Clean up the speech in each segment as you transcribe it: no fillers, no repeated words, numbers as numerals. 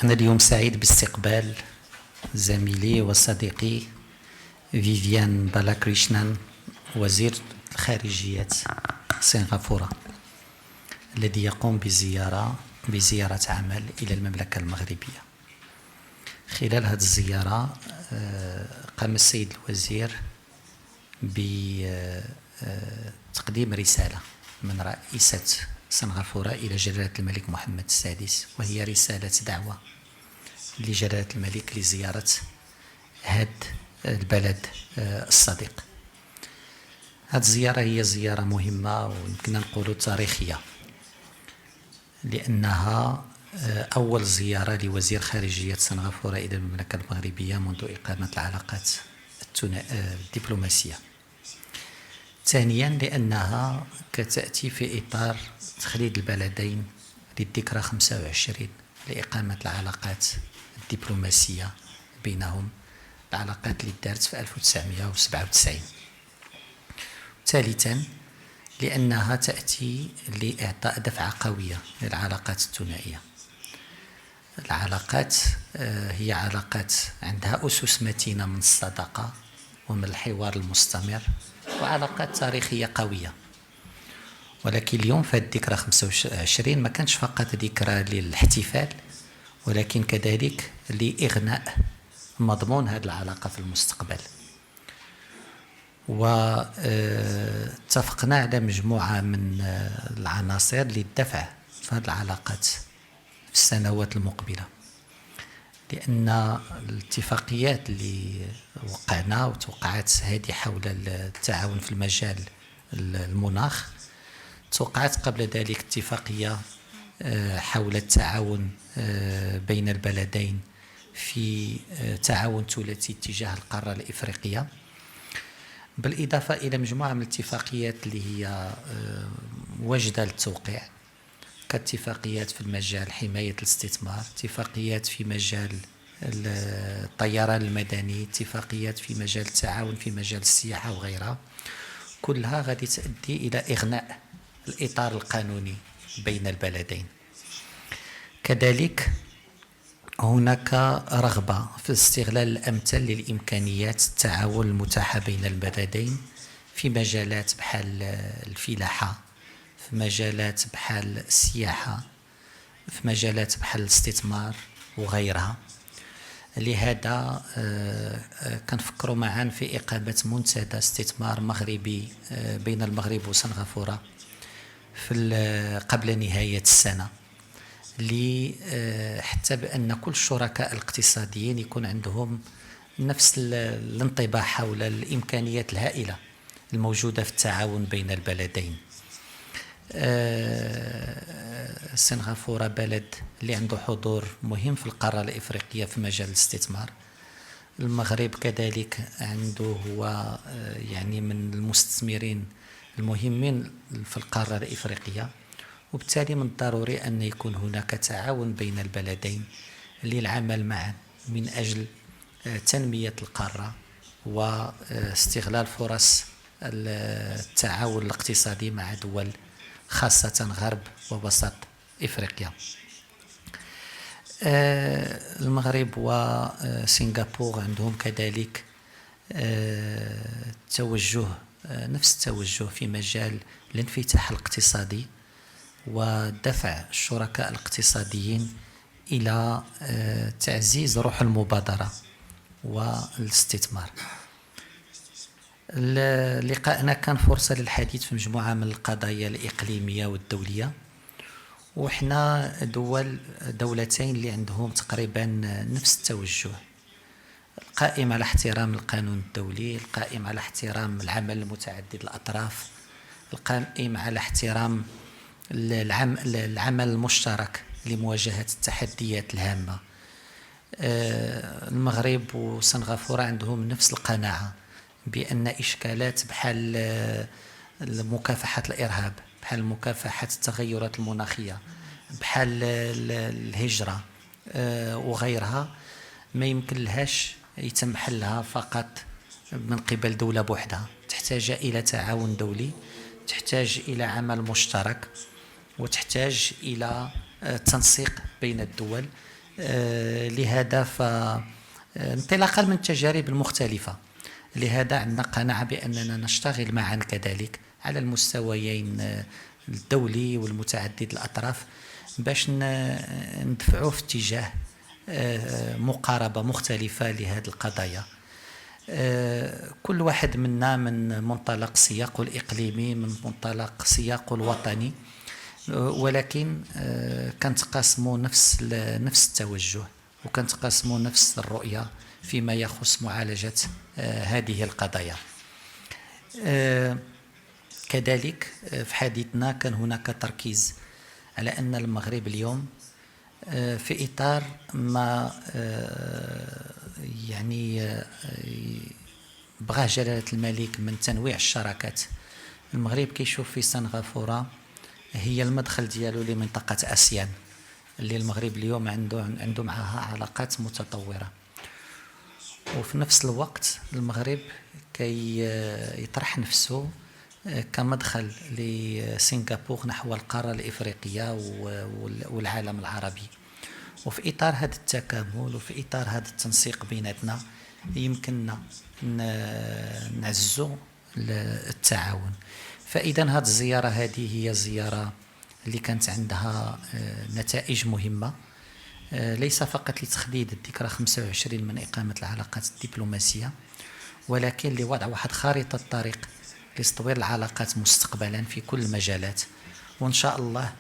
أنا اليوم سعيد باستقبال زميلي وصديقي فيفيان بالاكريشنان وزير الخارجية السنغافورة الذي يقوم بزيارة عمل إلى المملكة المغربية. خلال هذه الزيارة قام السيد الوزير بتقديم رسالة من رئيسة السنغفورة إلى جلالة الملك محمد السادس، وهي رسالة دعوة لجلالة الملك لزيارة هذا البلد الصديق. هذه الزيارة هي زيارة مهمة ويمكن نقول تاريخية، لأنها أول زيارة لوزير خارجية سنغافورة إلى المملكة المغربية منذ إقامة العلاقات الدبلوماسية. ثانيا لأنها كتأتي في إطار تخليد البلدين للذكرى 25 لإقامة العلاقات الدبلوماسية بينهم، العلاقات اللي دارت في 1997. ثالثا لأنها تأتي لإعطاء دفعة قوية للعلاقات الثنائية. العلاقات هي علاقات عندها أسس متينة من الصداقة ومن الحوار المستمر وعلاقات تاريخية قوية. ولكن اليوم في الذكرى 25 ما كانش فقط ذكرى للاحتفال، ولكن كذلك لإغناء مضمون هذه العلاقة في المستقبل. واتفقنا على مجموعة من العناصر للدفع في هذه العلاقات في السنوات المقبلة، لأن الاتفاقيات اللي وقعنا وتوقعت هذه حول التعاون في المجال المناخ، توقعت قبل ذلك اتفاقية حول التعاون بين البلدين في تعاون ثلاثي اتجاه القارة الإفريقية، بالإضافة إلى مجموعة من الاتفاقيات اللي هي واجدة للتوقيع، كاتفاقيات في المجال حماية الاستثمار، اتفاقيات في مجال الطيران المدني، اتفاقيات في مجال التعاون في مجال السياحة وغيرها. كلها غادي تؤدي إلى إغناء الإطار القانوني بين البلدين. كذلك هناك رغبة في الاستغلال الأمثل للإمكانيات التعاون المتاحة بين البلدين في مجالات بحال الفلاحة، في مجالات بحال السياحة، في مجالات بحال الاستثمار وغيرها. لهذا كنفكروا معا في إقامة منتدى استثمار مغربي بين المغرب وسنغافورة قبل نهاية السنة، حتى بأن كل الشركاء الاقتصاديين يكون عندهم نفس الانطباع حول الإمكانيات الهائلة الموجودة في التعاون بين البلدين. سنغافورة بلد اللي عنده حضور مهم في القارة الإفريقية في مجال الاستثمار. المغرب كذلك عنده هو يعني من المستثمرين المهمين في القارة الإفريقية، وبالتالي من الضروري أن يكون هناك تعاون بين البلدين للعمل معا من أجل تنمية القارة واستغلال فرص التعاون الاقتصادي مع دول خاصة غرب ووسط إفريقيا. المغرب وسنغافورة عندهم كذلك توجه نفس التوجه في مجال الانفتاح الاقتصادي ودفع الشركاء الاقتصاديين إلى تعزيز روح المبادرة والاستثمار. لقاءنا كان فرصة للحديث في مجموعة من القضايا الإقليمية والدولية، وإحنا دولتين اللي عندهم تقريبا نفس التوجه، القائم على احترام القانون الدولي، القائم على احترام العمل المتعدد الأطراف، القائم على احترام العمل المشترك لمواجهة التحديات الهامة. المغرب وسنغافورة عندهم نفس القناعة بأن إشكالات بحال مكافحة الإرهاب، بحال مكافحة التغيرات المناخية، بحال الهجرة وغيرها ما يمكن لهاش يتم حلها فقط من قبل دولة بوحدها، تحتاج إلى تعاون دولي، تحتاج إلى عمل مشترك، وتحتاج إلى تنسيق بين الدول لهذا انطلاقا من التجارب المختلفة، لهذا عندنا قناعة بأننا نشتغل معا كذلك على المستويين الدولي والمتعدد الأطراف باش ندفعوا في اتجاه مقاربة مختلفة لهذه القضايا. كل واحد منا من منطلق سياقه الإقليمي، من منطلق سياقه الوطني، ولكن كنتقاسموا نفس التوجه وكنتقاسموا نفس الرؤية فيما يخص معالجة هذه القضايا. كذلك في حديثنا كان هناك تركيز على أن المغرب اليوم في إطار ما يعني بغاه جلالة الملك من تنويع الشراكات. المغرب كيشوف في السنغفورة هي المدخل ديالو لمنطقة آسيان اللي المغرب اليوم عنده معها علاقات متطورة، وفي نفس الوقت المغرب كي يطرح نفسه كمدخل لسنغافورة نحو القارة الإفريقية والعالم العربي. وفي إطار هذا التكامل وفي إطار هذا التنسيق بيناتنا يمكننا نعزو التعاون. فإذا هذه الزيارة هذه هي زيارة اللي كانت عندها نتائج مهمة، ليس فقط لتخليد الذكرى 25 من إقامة العلاقات الدبلوماسية، ولكن لوضع واحد خارطة طريق لتطوير العلاقات مستقبلا في كل المجالات. وإن شاء الله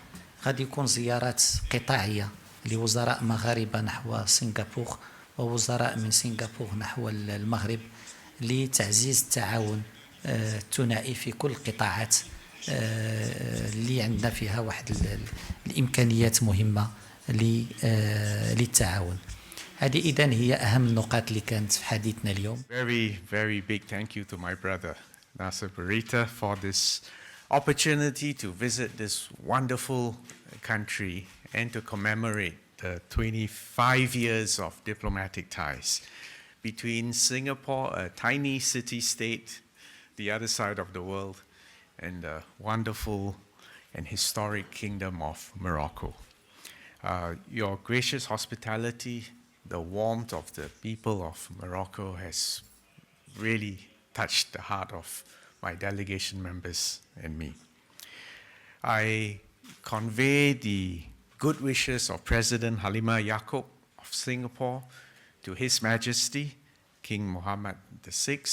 غادي يكون زيارات قطاعية لوزراء مغاربة نحو سنغافورة ووزراء من سنغافورة نحو المغرب لتعزيز التعاون الثنائي في كل القطاعات اللي عندنا فيها واحد الإمكانيات مهمة للتعاون. هذه إذن هي أهم النقاط اللي كانت في حديثنا اليوم. Very big thank you to my brother Nasa Bوريطة for this opportunity to visit this wonderful country and to commemorate the 25 years of diplomatic ties between Singapore, a tiny city-state, the other side of the world, and the wonderful and historic kingdom of Morocco. Your gracious hospitality, the warmth of the people of Morocco has really touched the heart of my delegation members and me. I convey the good wishes of President Halima Yaakob of Singapore to His Majesty, King Mohammed VI,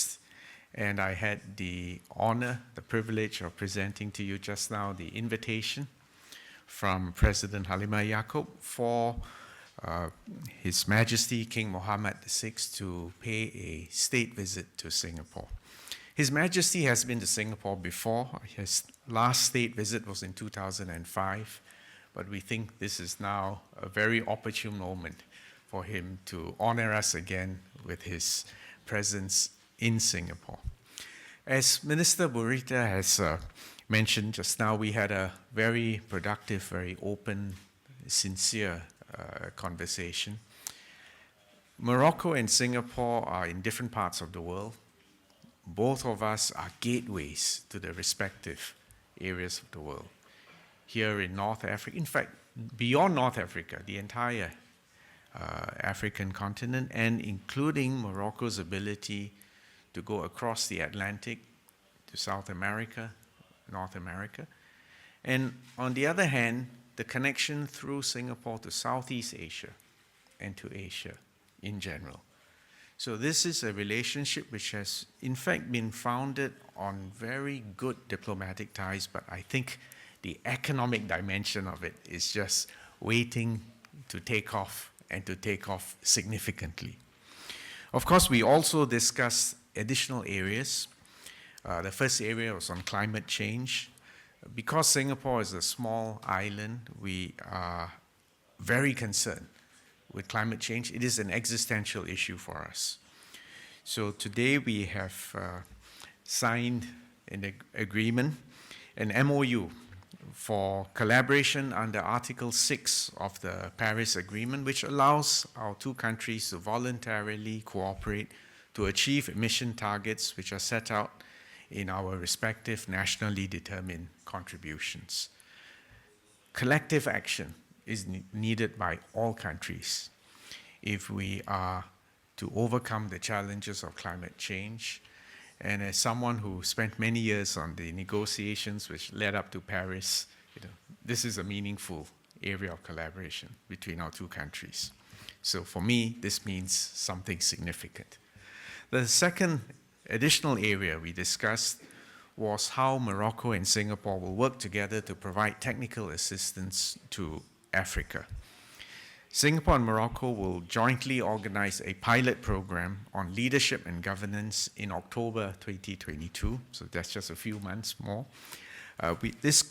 and I had the honor, the privilege of presenting to you just now the invitation from President Halima Yaakob for His Majesty King Mohammed VI to pay a state visit to Singapore. His Majesty has been to Singapore before. His last state visit was in 2005, but we think this is now a very opportune moment for him to honor us again with his presence in Singapore. As Minister Bوريطة has mentioned just now, we had a very productive, very open, sincere conversation. Morocco and Singapore are in different parts of the world. Both of us are gateways to the respective areas of the world. Here in North Africa, in fact, beyond North Africa, the entire African continent, and including Morocco's ability to go across the Atlantic to South America, North America. And on the other hand, the connection through Singapore to Southeast Asia and to Asia in general. So this is a relationship which has in fact been founded on very good diplomatic ties, but I think the economic dimension of it is just waiting to take off and to take off significantly. Of course, we also discussed additional areas. The first area was on climate change. Because Singapore is a small island, we are very concerned with climate change. It is an existential issue for us. So today we have signed an agreement, an MOU, for collaboration under Article 6 of the Paris Agreement, which allows our two countries to voluntarily cooperate to achieve emission targets which are set out in our respective nationally determined contributions. Collective action is needed by all countries if we are to overcome the challenges of climate change. And as someone who spent many years on the negotiations which led up to Paris, this is a meaningful area of collaboration between our two countries. So for me, this means something significant. The second additional area we discussed was how Morocco and Singapore will work together to provide technical assistance to Africa. Singapore and Morocco will jointly organize a pilot program on leadership and governance in October 2022, so that's just a few months more. This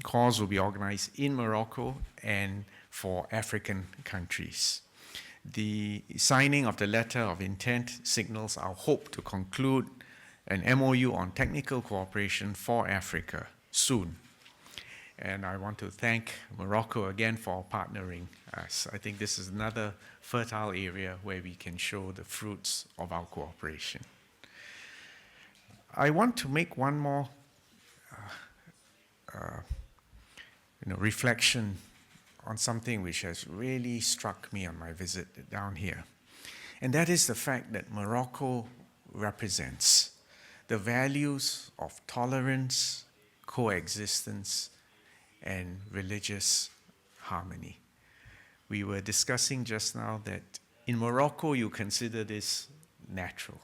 course will be organized in Morocco and for African countries. The signing of the letter of intent signals our hope to conclude an MOU on technical cooperation for Africa soon. And I want to thank Morocco again for partnering us. I think this is another fertile area where we can show the fruits of our cooperation. I want to make one more reflection on something which has really struck me on my visit down here. And that is the fact that Morocco represents the values of tolerance, coexistence, and religious harmony. We were discussing just now that in Morocco you consider this natural.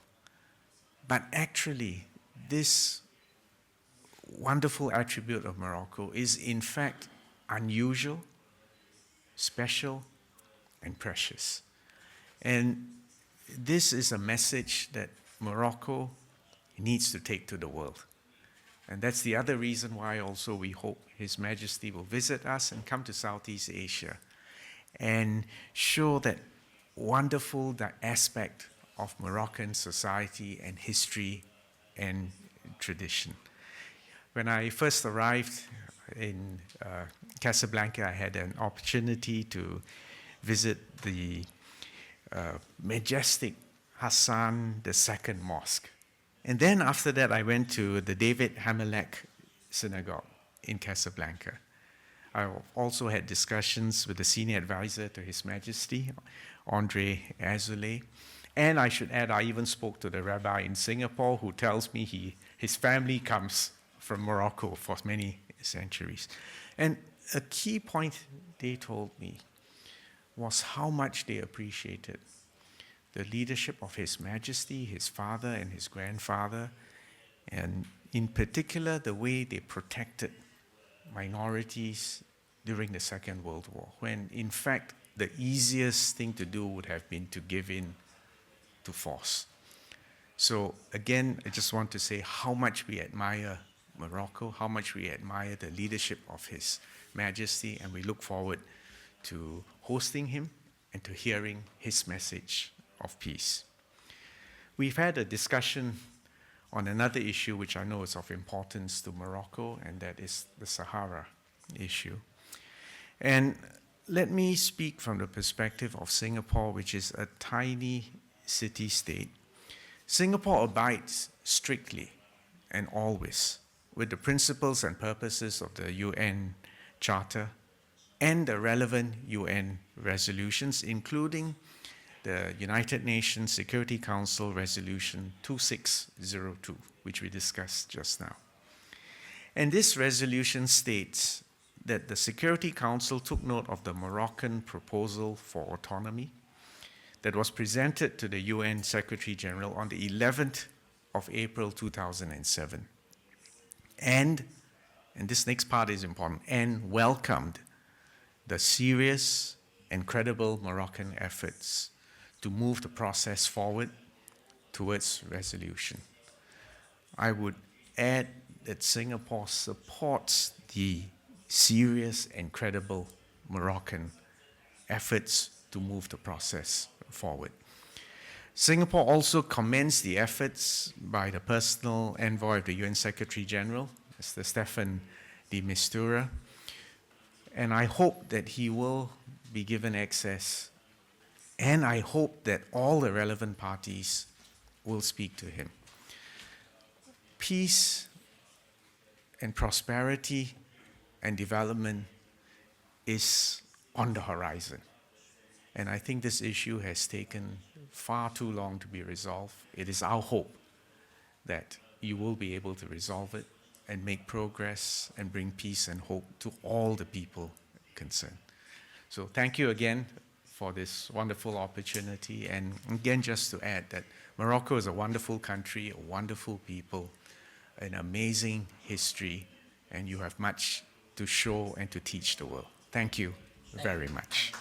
But actually, this wonderful attribute of Morocco is in fact unusual, special, and precious. And this is a message that Morocco needs to take to the world. And that's the other reason why also we hope His Majesty will visit us and come to Southeast Asia and show that wonderful aspect of Moroccan society and history and tradition. When I first arrived in Casablanca, I had an opportunity to visit the majestic Hassan II Mosque. And then after that, I went to the David Hamelek Synagogue in Casablanca. I also had discussions with the senior advisor to His Majesty, Andre Azoulay. And I should add, I even spoke to the rabbi in Singapore who tells me his family comes from Morocco for many centuries. And a key point they told me was how much they appreciated the leadership of His Majesty, his father and his grandfather, and in particular the way they protected minorities during the Second World War, when in fact the easiest thing to do would have been to give in to force. So again, I just want to say how much we admire Morocco, how much we admire the leadership of His Majesty, and we look forward to hosting him and to hearing his message of peace. We've had a discussion on another issue which I know is of importance to Morocco, and that is the Sahara issue. And let me speak from the perspective of Singapore, which is a tiny city-state. Singapore abides strictly and always with the principles and purposes of the UN Charter and the relevant UN resolutions, including the United Nations Security Council Resolution 2602, which we discussed just now. And this resolution states that the Security Council took note of the Moroccan proposal for autonomy that was presented to the UN Secretary General on the 11th of April 2007. And this next part is important, and welcomed the serious and credible Moroccan efforts to move the process forward towards resolution. I would add that Singapore supports the serious and credible Moroccan efforts to move the process forward. Singapore also commends the efforts by the personal envoy of the UN Secretary General, Mr. Stefan de Mistura, and I hope that he will be given access, and I hope that all the relevant parties will speak to him. Peace and prosperity and development is on the horizon. And I think this issue has taken far too long to be resolved. It is our hope that you will be able to resolve it and make progress and bring peace and hope to all the people concerned. So thank you again for this wonderful opportunity. And again, just to add that Morocco is a wonderful country, a wonderful people, an amazing history, and you have much to show and to teach the world. Thank you very much.